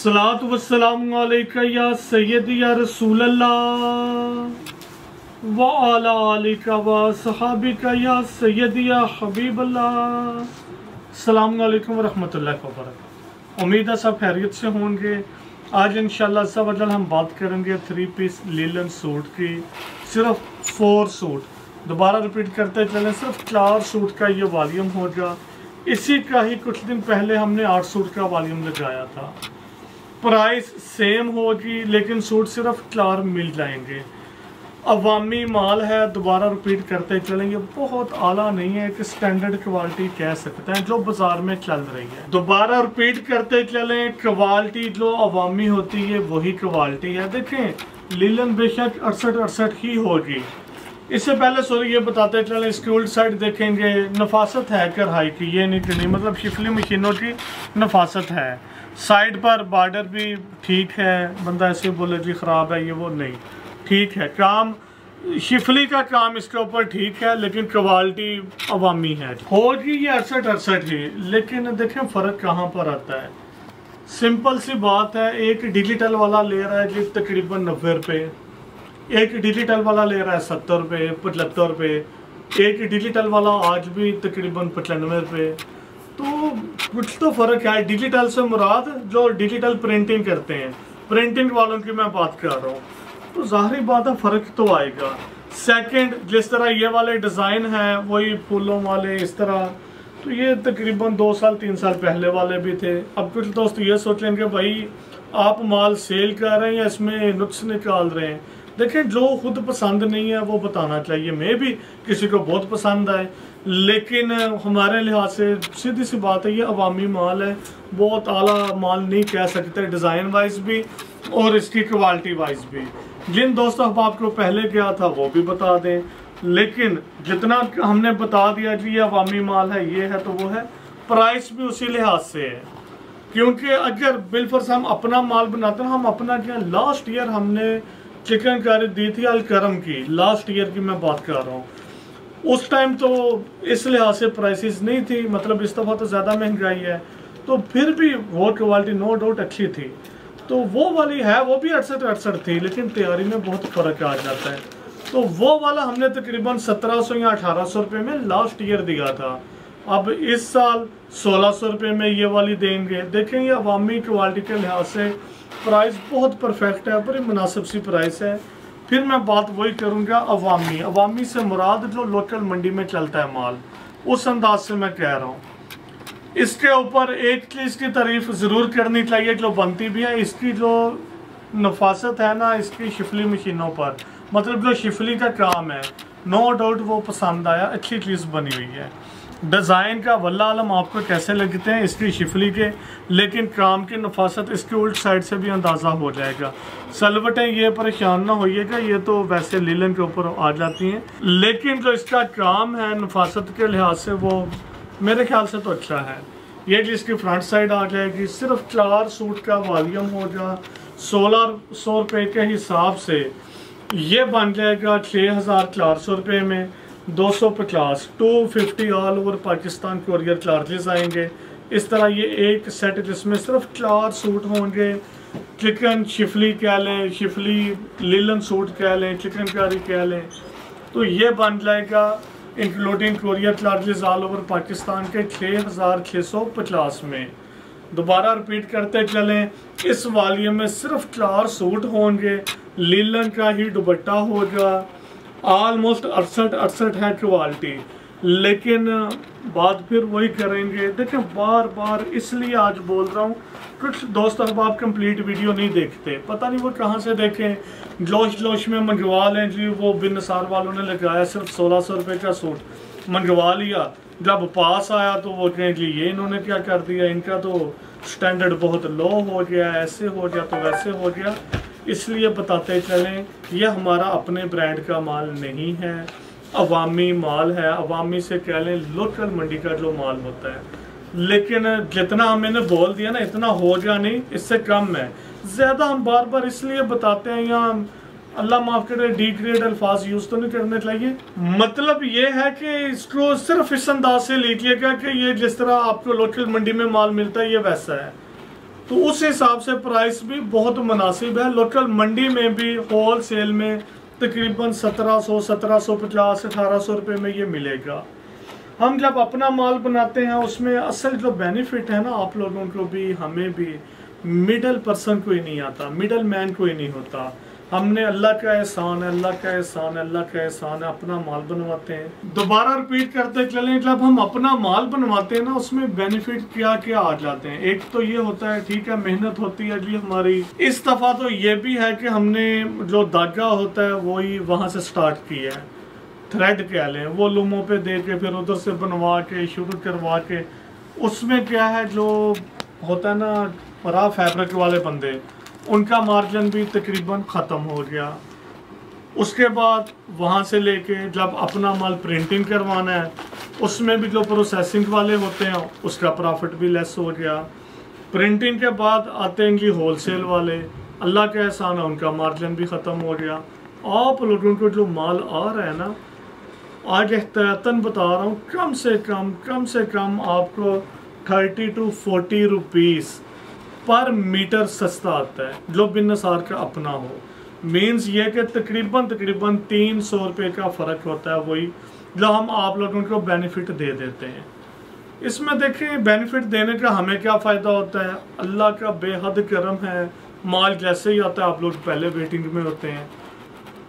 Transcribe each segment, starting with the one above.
अस्सलातु वस्सलामु अलैका या सय्यदी या रसूल अल्लाह व अला आलिका व सहाबिका या सय्यदी या हबीब अल्लाह। अस्सलामु अलैकुम व रहमतुल्लाहि व बरकातहू। उम्मीद है सब खैरियत से होंगे। आज इंशाअल्लाह सब अजल हम बात करेंगे 3 पीस लीलन सूट की। सिर्फ 4 सूट, दोबारा रिपीट करते चलें, सिर्फ 4 सूट का ये वॉल्यूम होगा। इसी का ही कुछ दिन पहले हमने 8 सूट का वॉल्यूम लगाया था। प्राइस सेम होगी लेकिन सूट सिर्फ 4 मिल जाएंगे। अवामी माल है, दोबारा रिपीट करते चलेंगे। बहुत आला नहीं है, एक स्टैंडर्ड क्वालिटी कह सकते हैं जो बाजार में चल रही है। दोबारा रिपीट करते चलें, क्वालिटी जो अवामी होती है वही क्वालिटी है। देखें लीलन बेशक 68 ही होगी। इससे पहले सॉरी ये बताते चलें, इसकी उल्ट साइड देखेंगे नफासत है कढ़ाई की, ये नहीं करनी, मतलब शिफली मशीनों की नफासत है। साइड पर बॉर्डर भी ठीक है, बंदा ऐसे बोले जी ख़राब है, ये वो नहीं, ठीक है। काम शिफली का काम इसके ऊपर ठीक है लेकिन क्वालिटी अवामी है। होगी ये 68 ही, लेकिन देखें फ़र्क कहाँ पर आता है। सिंपल सी बात है, एक डिजिटल वाला ले रहा है जी तकरीबन 90 रुपये, एक डिजिटल वाला ले रहा है 70 रुपये 75 रुपये, एक डिजिटल वाला आज भी तकरीबन 95 रुपये। तो कुछ तो फ़र्क है। डिजिटल से मुराद जो डिजिटल प्रिंटिंग करते हैं, प्रिंटिंग वालों की मैं बात कर रहा हूँ, तो ज़ाहिर बात है फ़र्क तो आएगा। सेकंड, जिस तरह ये वाले डिज़ाइन हैं वही फूलों वाले इस तरह, तो ये तकरीबन 2 साल 3 साल पहले वाले भी थे। अब कुछ दोस्त ये सोचेंगे भाई आप माल सेल कर रहे हैं या इसमें नुक्स निकाल रहे हैं। देखें जो खुद पसंद नहीं है वो बताना चाहिए, मैं भी किसी को बहुत पसंद आए, लेकिन हमारे लिहाज से सीधी सी बात है ये अवामी माल है, बहुत आला माल नहीं कह सकते डिज़ाइन वाइज भी और इसकी क्वालिटी वाइज भी। जिन दोस्तों आपको पहले गया था वो भी बता दें, लेकिन जितना हमने बता दिया कि ये अवामी माल है ये है तो वो है। प्राइस भी उसी लिहाज से है, क्योंकि अगर बिलफर्स हम अपना माल बनाते हैं, हम अपना क्या, लास्ट ईयर हमने चिकन कारी दी थी अलकरम की, लास्ट ईयर की मैं बात कर रहा हूँ। उस टाइम तो इस लिहाज से प्राइसेस नहीं थी, मतलब इस दफ़ा तो ज़्यादा महंगाई है, तो फिर भी वो क्वालिटी नो डाउट अच्छी थी। तो वो वाली है, वो भी 68 थी, लेकिन तैयारी में बहुत फ़र्क आ जाता है। तो वो वाला हमने तकरीबन 1700 या 1800 रुपये में लास्ट ईयर दिया था। अब इस साल 1600 रुपये में ये वाली देंगे। देखें ये अवामी क्वालिटी के लिहाज से प्राइस बहुत परफेक्ट है, बड़ी मुनासिब सी प्राइस है। फिर मैं बात वही करूँगा अवामी। अवामी से मुराद जो लोकल मंडी में चलता है माल, उस अंदाज से मैं कह रहा हूँ। इसके ऊपर एक चीज़ की तारीफ ज़रूर करनी चाहिए जो बनती भी है, इसकी जो नफासत है ना इसकी शिफली मशीनों पर, मतलब जो शिफली का काम है, नो डाउट वो पसंद आया, अच्छी चीज़ बनी हुई है। डिज़ाइन का वल्ला आलम आपको कैसे लगते हैं इसकी शिफली के, लेकिन काम की नफासत इसके उल्ट साइड से भी अंदाज़ा हो जाएगा। सलवटें ये परेशान ना होइएगा, ये तो वैसे लीलन के ऊपर आ जाती हैं, लेकिन जो इसका काम है नफासत के लिहाज से वो मेरे ख्याल से तो अच्छा है। ये जिसकी फ्रंट साइड आ जाएगी, सिर्फ 4 सूट का वॉल्यूम होगा। 1600 रुपये के हिसाब से ये बन जाएगा 6400 रुपये में। 250 250 all over Pakistan courier charges आएंगे। इस तरह ये एक सेट जिसमें सिर्फ 4 सूट होंगे, चिकन शिफली कह लें, शिफली लीलन सूट कह लें, चिकन कारी कह लें, तो ये बन जाएगा including courier charges all over Pakistan के 6650 में। दोबारा रिपीट करते चलें, इस वॉल्यूम में सिर्फ 4 सूट होंगे, लीलन का ही दुपट्टा होगा। ऑलमोस्ट 68 है क्वालिटी, लेकिन बात फिर वही करेंगे। देखें बार बार इसलिए आज बोल रहा हूँ, कुछ दोस्त अब आप कंप्लीट वीडियो नहीं देखते, पता नहीं वो कहाँ से देखें, जोश में मंगवा लें जी। वो बिन नसार वालों ने लगाया सिर्फ 1600 रुपये का सूट मंगवा लिया, जब पास आया तो वो कहें जी ये इन्होंने क्या कर दिया, इनका तो स्टैंडर्ड बहुत लो हो गया, ऐसे हो गया तो वैसे हो गया। इसलिए बताते चलें ये हमारा अपने ब्रांड का माल नहीं है, अवामी माल है। अवामी से कह लें लोकल मंडी का जो माल होता है, लेकिन जितना मैंने बोल दिया ना इतना हो गया नहीं, इससे कम है। ज़्यादा हम बार बार इसलिए बताते हैं, या अल्लाह माफ़ करे डिग्रेड अल्फाज यूज़ तो नहीं करने चाहिए। मतलब ये है कि इसको सिर्फ इस अंदाज से लीजिएगा कि ये जिस तरह आपको लोकल मंडी में माल मिलता है ये वैसा है। तो उस हिसाब से प्राइस भी बहुत मुनासिब है। लोकल मंडी में भी होल सेल में तकरीबन 1700, 1750, 1800 रुपये में ये मिलेगा। हम जब अपना माल बनाते हैं उसमें असल जो बेनिफिट है ना, आप लोगों को भी हमें भी, मिडल पर्सन कोई नहीं आता, मिडल मैन कोई नहीं होता। हमने अल्लाह का एहसान है, अल्लाह का एहसान है, अल्लाह का एहसान है, अपना माल बनवाते हैं। दोबारा रिपीट करते चलें, जब हम अपना माल बनवाते हैं ना उसमें बेनिफिट क्या क्या आ जाते हैं। एक तो ये होता है, ठीक है, मेहनत होती है जी हमारी। इस दफा तो ये भी है कि हमने जो धागा होता है वही वहां से स्टार्ट किया है, थ्रेड कह लें, वो लूमों पे दे के फिर उधर से बनवा के शुरू करवा के, उसमें क्या है जो होता है ना रा फैब्रिक वाले बंदे, उनका मार्जिन भी तकरीबन ख़त्म हो गया। उसके बाद वहाँ से लेके जब अपना माल प्रिंटिंग करवाना है उसमें भी जो प्रोसेसिंग वाले होते हैं उसका प्रॉफिट भी लेस हो गया। प्रिंटिंग के बाद आते हैं जी होलसेल वाले, अल्लाह का एहसान है, उनका मार्जिन भी ख़त्म हो गया। आप लोगों को जो माल आ रहा है ना, आज एहतियातन बता रहा हूँ, कम से कम आपको 30 to 40 रुपीज़ पर मीटर सस्ता आता है जो बिन्नसार का अपना हो। मीन्स ये कि तकरीबन 300 रुपये का फ़र्क होता है, वही जो हम आप लोगों को बेनिफिट दे देते हैं। इसमें देखिए बेनिफिट देने का हमें क्या फ़ायदा होता है, अल्लाह का बेहद करम है, माल जैसे ही आता है आप लोग पहले वेटिंग में होते हैं।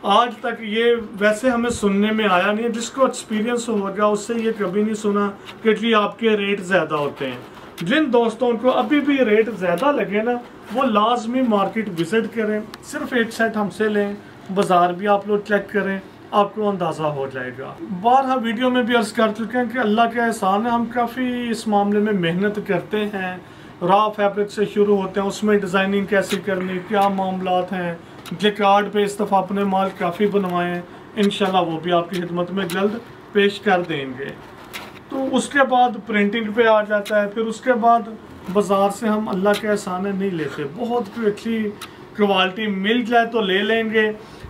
आज तक ये वैसे हमें सुनने में आया नहीं है, जिसको एक्सपीरियंस होगा उससे ये कभी नहीं सुना कि जी आपके रेट ज़्यादा होते हैं। जिन दोस्तों को अभी भी रेट ज़्यादा लगे ना, वो लाजमी मार्केट विजिट करें, सिर्फ एक सेट हमसे लें, बाज़ार भी आप लोग चेक करें, आपको अंदाज़ा हो जाएगा। बारहा वीडियो में भी अर्ज़ कर चुके हैं कि अल्लाह का एहसान है, हम काफ़ी इस मामले में मेहनत करते हैं। रॉ फैब्रिक से शुरू होते हैं, उसमें डिज़ाइनिंग कैसे करनी, क्या मामलात हैं, जैकार्ड पे इस दफ़ा अपने माल काफ़ी बनवाए हैं, इंशाल्लाह वो भी आपकी खिदमत में जल्द पेश कर देंगे। तो उसके बाद प्रिंटिंग पे आ जाता है, फिर उसके बाद बाज़ार से हम अल्लाह के एहसान है नहीं लेते, बहुत अच्छी क्वालिटी मिल जाए तो ले लेंगे,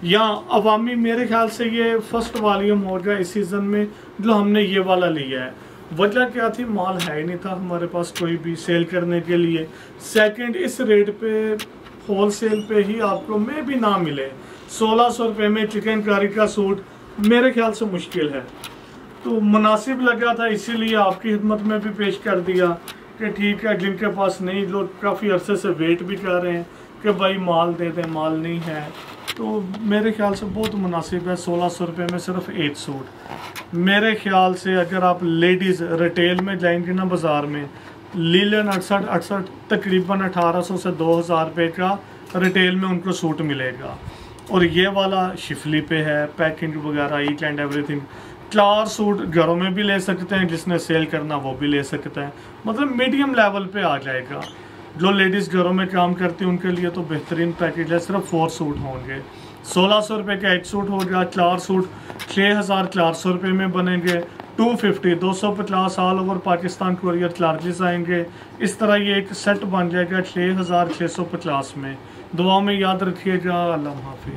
या अवामी मेरे ख्याल से ये फर्स्ट वॉल्यूम होगा इस सीज़न में जो हमने ये वाला लिया है। वजह क्या थी, माल है ही नहीं था हमारे पास कोई भी सेल करने के लिए। सेकंड, इस रेट पे होल सेल पे ही आपको में भी ना मिले 1600 रुपये में चिकनकारी का सूट, मेरे ख्याल से मुश्किल है। तो मुनासिब लगा था, इसीलिए आपकी खिदमत में भी पेश कर दिया कि ठीक है, जिनके पास नहीं, लोग काफ़ी अरसे से वेट भी कर रहे हैं कि भाई माल दे दें, माल नहीं है, तो मेरे ख्याल से बहुत मुनासिब है 1600 रुपये में सिर्फ एक सूट। मेरे ख्याल से अगर आप लेडीज़ रिटेल में जाएंगे ना बाज़ार में, लीलन 68 तकरीबन 1800 से 2000 रुपये का रिटेल में उनको सूट मिलेगा। और ये वाला शिफली पे है, पैकिंग वगैरह ईच एंड एवरीथिंग। 4 सूट घरों में भी ले सकते हैं, जिसने सेल करना वो भी ले सकता है, मतलब मीडियम लेवल पे आ जाएगा। जो लेडीज़ घरों में काम करती हैं उनके लिए तो बेहतरीन पैकेज है, सिर्फ 4 सूट होंगे, 1600 रुपये का एक सूट हो गया। 4 सूट 6400 रुपये में बनेंगे, 250 all over Pakistan courier charges आएंगे। इस तरह ये एक सेट बन जाएगा 6650 में। दुआ में याद रखिएगा। अल्लाह हाफिज़।